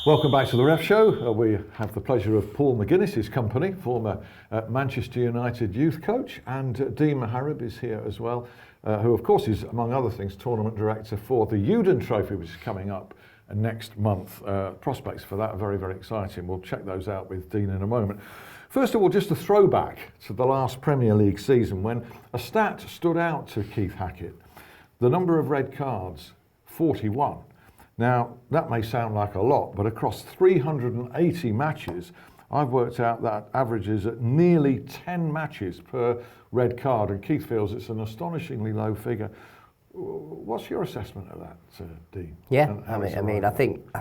Welcome back to the Ref Show. We have the pleasure of Paul McGuinness' company, former Manchester United youth coach, and Dean Mohareb is here as well, who of course is, among other things, tournament director for the Youdan Trophy, which is coming up next month. Prospects for that are very, very exciting. We'll check those out with Dean in a moment. First of all, just a throwback to the last Premier League season when a stat stood out to Keith Hackett. The number of red cards, 41. Now, that may sound like a lot, but across 380 matches, I've worked out that averages at nearly 10 matches per red card, and Keith feels it's an astonishingly low figure. What's your assessment of that, Dean? Yeah, I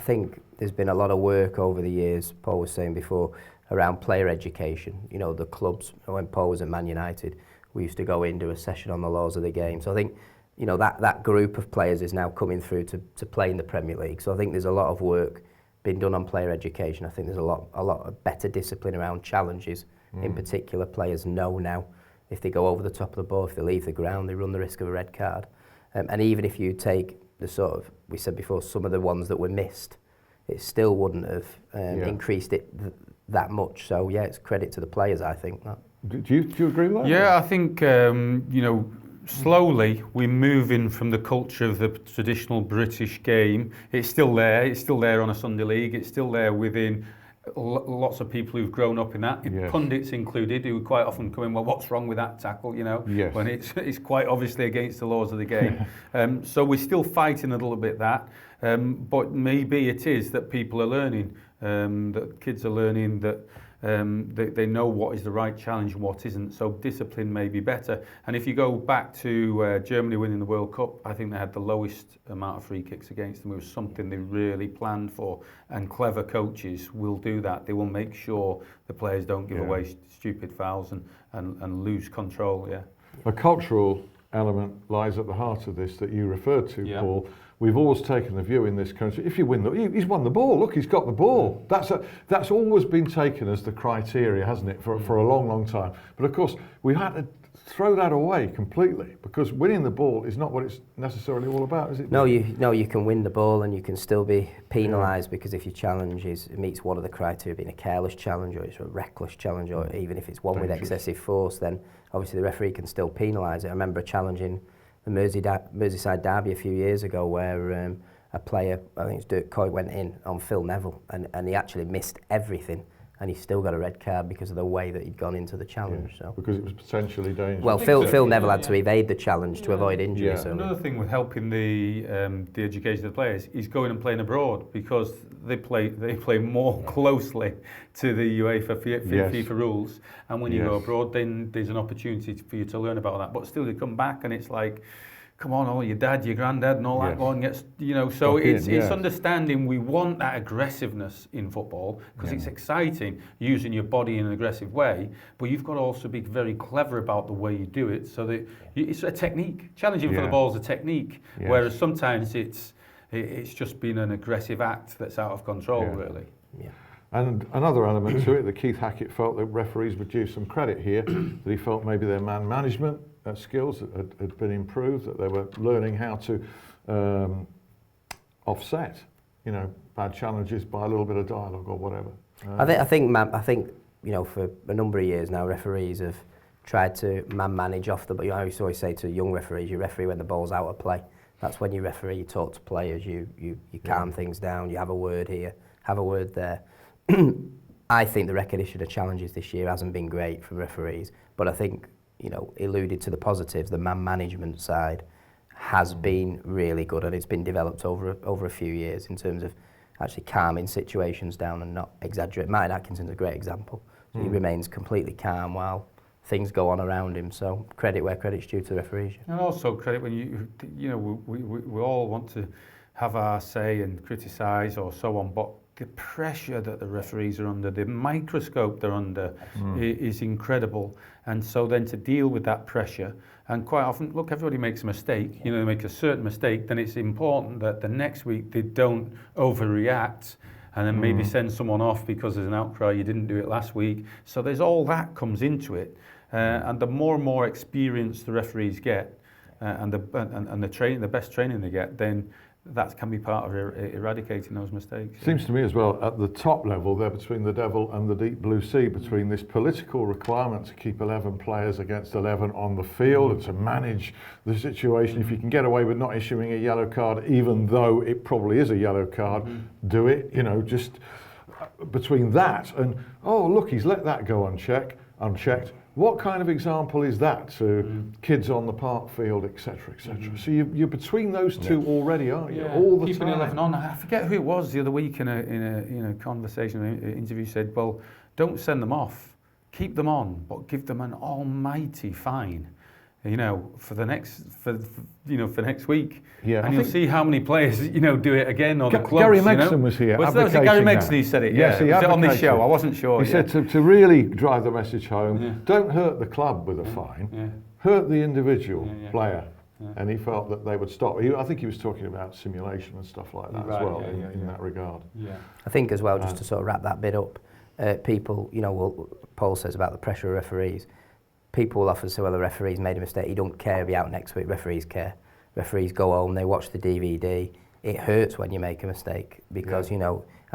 think there's been a lot of work over the years, Paul was saying before, around player education. You know, the clubs, when Paul was at Man United, we used to go in, do a session on the laws of the game. So I think, you know, that group of players is now coming through to play in the Premier League. So I think there's a lot of work being done on player education. I think there's a lot of better discipline around challenges. In particular, players know now if they go over the top of the ball, if they leave the ground, they run the risk of a red card. And even if you take the sort of, we said before, some of the ones that were missed, it still wouldn't have increased it that much. So yeah, it's credit to the players, I think. Do you agree with that? Yeah, I think, you know, slowly we're moving from the culture of the traditional British game. It's still there on a Sunday league, it's still there within lots of people who've grown up in that, pundits included, who quite often come in, well, what's wrong with that tackle, you know, when it's quite obviously against the laws of the game. So we're still fighting a little bit that, but maybe it is that people are learning, that kids are learning that they know what is the right challenge and what isn't, so discipline may be better. And if you go back to Germany winning the World Cup, I think they had the lowest amount of free kicks against them. It was something they really planned for, and clever coaches will do that. They will make sure the players don't give away stupid fouls and lose control. A cultural element lies at the heart of this that you referred to, Paul. We've always taken the view in this country, if you win he's won the ball, look, he's got the ball. That's always been taken as the criteria, hasn't it, for a long, long time. But of course, we had to throw that away completely, because winning the ball is not what it's necessarily all about, is it? No, you can win the ball and you can still be penalised, because if your challenge meets one of the criteria, being a careless challenge, or it's a reckless challenge, or even if it's one with excessive force, then obviously the referee can still penalise it. I remember challenging the Merseyside derby a few years ago where a player, I think it's Dirk Kuyt, went in on Phil Neville and he actually missed everything, and he still got a red card because of the way that he'd gone into the challenge. So because it was potentially dangerous. Well, Phil Neville had to evade the challenge to avoid injury. So another thing with helping the education of the players is going and playing abroad, because they play more closely to the UEFA FIFA rules, and when you go abroad, then there's an opportunity for you to learn about that. But still, you come back and it's like, come on, your dad, your granddad, and all that going gets, you know. So it's understanding we want that aggressiveness in football, because it's exciting using your body in an aggressive way, but you've got to also be very clever about the way you do it, so that it's a technique. Challenging for the ball is a technique, whereas sometimes it's just been an aggressive act that's out of control, really. Yeah. And another element to it, that Keith Hackett felt that referees were due some credit here, that he felt maybe their man management skills had been improved, that they were learning how to offset, you know, bad challenges by a little bit of dialogue or whatever. I think you know, for a number of years now, referees have tried to manage off the. I always say to young referees, you referee when the ball's out of play. That's when you referee. You talk to players. You calm things down. You have a word here, have a word there. I think the recognition of challenges this year hasn't been great for referees, but I think, you know, alluded to the positives, the man management side has been really good, and it's been developed over a few years in terms of actually calming situations down and not exaggerate. Martin Atkinson's a great example. So he remains completely calm while things go on around him. So credit where credit's due to the referees. And also credit when you know, we all want to have our say and criticise or so on, but the pressure that the referees are under, the microscope they're under is incredible. And so then to deal with that pressure, and quite often, look, everybody makes a mistake, you know, they make a certain mistake, then it's important that the next week they don't overreact and then maybe send someone off because there's an outcry, you didn't do it last week. So there's all that comes into it. And the more and more experience the referees get, and the best training they get, then that can be part of eradicating those mistakes. Seems to me as well, at the top level, they're between the devil and the deep blue sea, between this political requirement to keep 11 players against 11 on the field and to manage the situation. If you can get away with not issuing a yellow card, even though it probably is a yellow card, do it, just between that and, oh, look, he's let that go unchecked. What kind of example is that to kids on the park field, etc., etc.? So you're between those two already, aren't you? All the keeping time. 11 on. I forget who it was the other week in a conversation, an interview, said, well, don't send them off, keep them on, but give them an almighty fine. For the next week, and you'll see how many players, do it again, or the clubs. Gary Megson was here. Was Gary Megson who said it? Yes, he was it on this advocated. show? I wasn't sure. He said to really drive the message home, don't hurt the club with a fine, hurt the individual player. And he felt that they would stop. I think he was talking about simulation and stuff like that as well, in that regard. Yeah. I think as well, just to sort of wrap that bit up, people, what Paul says about the pressure of referees. People will often say, well, the referee's made a mistake, he don't care, he'll be out next week. Referees care. Referees go home, they watch the DVD. It hurts when you make a mistake because, and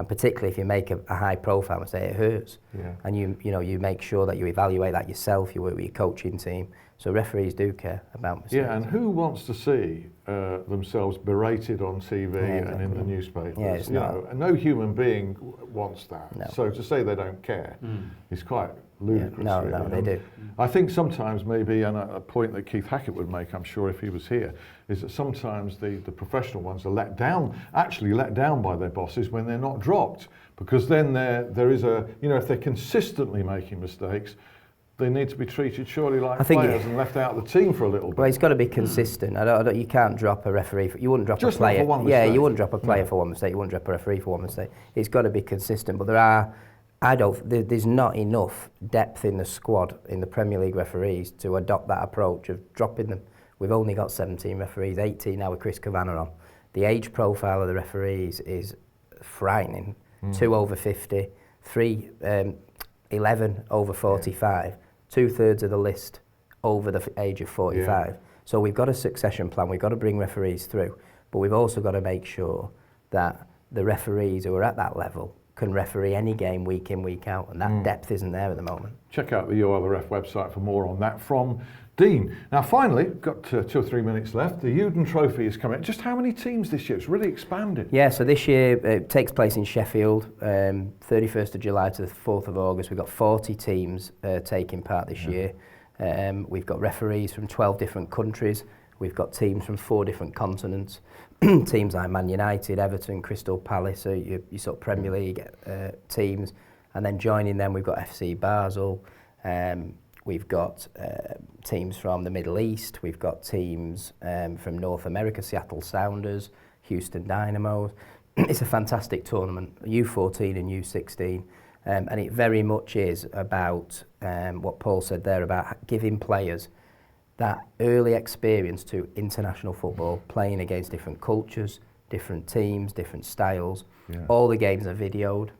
particularly if you make a high profile mistake, it hurts. Yeah. And you make sure that you evaluate that yourself, you work with your coaching team. So referees do care about mistakes. Yeah, and who wants to see themselves berated on TV and in the newspapers? Yeah, it's not. And no human being wants that. No. So to say they don't care is quite ludicrous. No, really. They do. I think sometimes maybe, and a point that Keith Hackett would make, I'm sure if he was here, is that sometimes the professional ones are actually let down by their bosses when they're not dropped, because then there is if they're consistently making mistakes, they need to be treated surely like players and left out of the team for a little bit. Well, it's got to be consistent. You can't drop a referee. You wouldn't drop just a player. Not for one mistake. You wouldn't drop a player for one mistake. You wouldn't drop a referee for one mistake. It's got to be consistent. But there's not enough depth in the squad in the Premier League referees to adopt that approach of dropping them. We've only got 17 referees, 18 now with Chris Kavanagh on. The age profile of the referees is frightening. 2 over 50, 11 over 45. 2/3 of the list over the age of 45. Yeah. So we've got a succession plan, we've got to bring referees through, but we've also got to make sure that the referees who are at that level can referee any game week in, week out, and that depth isn't there at the moment. Check out the You Are the Ref website for more on that from Dean. Now finally, got 2 or 3 minutes left, the Youdan Trophy is coming. Just how many teams this year? It's really expanded. Yeah, so this year it takes place in Sheffield, 31st of July to the 4th of August. We've got 40 teams taking part this year. We've got referees from 12 different countries. We've got teams from 4 different continents. Teams like Man United, Everton, Crystal Palace, so your sort of Premier League teams. And then joining them, we've got FC Basel. We've got teams from the Middle East. We've got teams from North America, Seattle Sounders, Houston Dynamos. It's a fantastic tournament, U14 and U16. And it very much is about what Paul said there about giving players that early experience to international football, playing against different cultures, different teams, different styles. Yeah. All the games are videoed.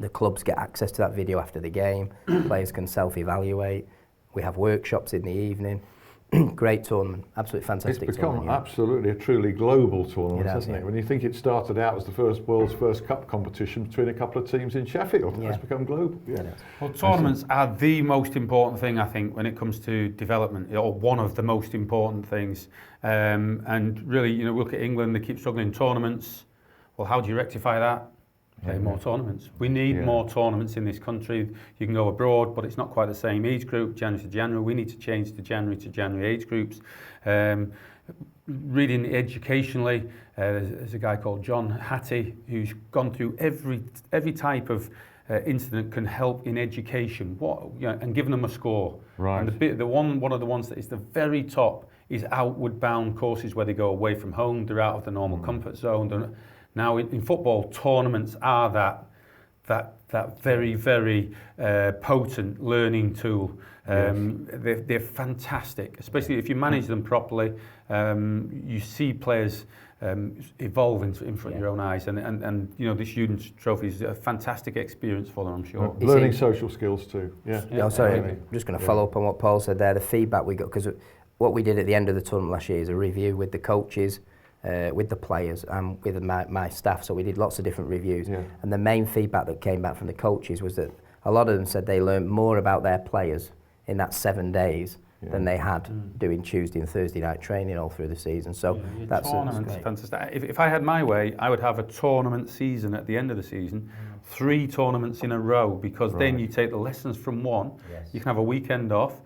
The clubs get access to that video after the game. Players can self-evaluate. We have workshops in the evening. Great tournament, absolutely fantastic tournament. It's become absolutely a truly global tournament, hasn't it? When you think it started out as the world's first cup competition between a couple of teams in Sheffield, it's become global. Yeah. Well, tournaments are the most important thing, I think, when it comes to development, or one of the most important things. And really, we look at England, they keep struggling in tournaments. Well, how do you rectify that? Play more tournaments. We need more tournaments in this country. You can go abroad, but it's not quite the same age group, January to January. We need to change the January to January age groups. Reading educationally, there's a guy called John Hattie who's gone through every type of incident can help in education. And giving them a score. Right. And one of the ones that is the very top is outward bound courses where they go away from home. They're out of the normal comfort zone. Now, in football, tournaments are that very, very potent learning tool. They're fantastic, especially if you manage them properly. You see players evolve in front of your own eyes, and this Youdan Trophy is a fantastic experience for them, I'm sure. Learning social skills too. Sorry, I'm just going to follow up on what Paul said there. The feedback we got, because what we did at the end of the tournament last year is a review with the coaches, with the players and with my staff. So we did lots of different reviews. Yeah. And the main feedback that came back from the coaches was that a lot of them said they learned more about their players in that 7 days than they had doing Tuesday and Thursday night training all through the season. So that's tournament's fantastic. If I had my way, I would have a tournament season at the end of the season, 3 tournaments in a row, because then you take the lessons from one, you can have a weekend off,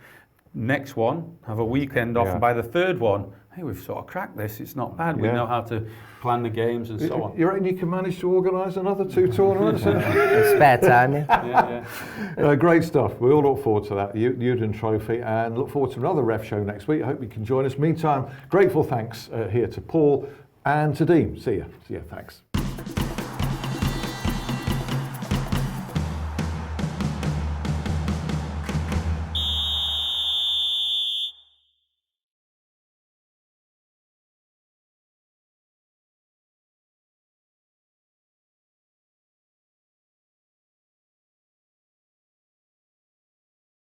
next one, have a weekend off, and by the third one, hey, we've sort of cracked this, it's not bad, we know how to plan the games and so on. You reckon you can manage to organise another 2 tournaments? spare time, Great stuff. We all look forward to that Youdan Trophy and look forward to another ref show next week. I hope you can join us. Meantime, grateful thanks here to Paul and to Dean. See you. Thanks.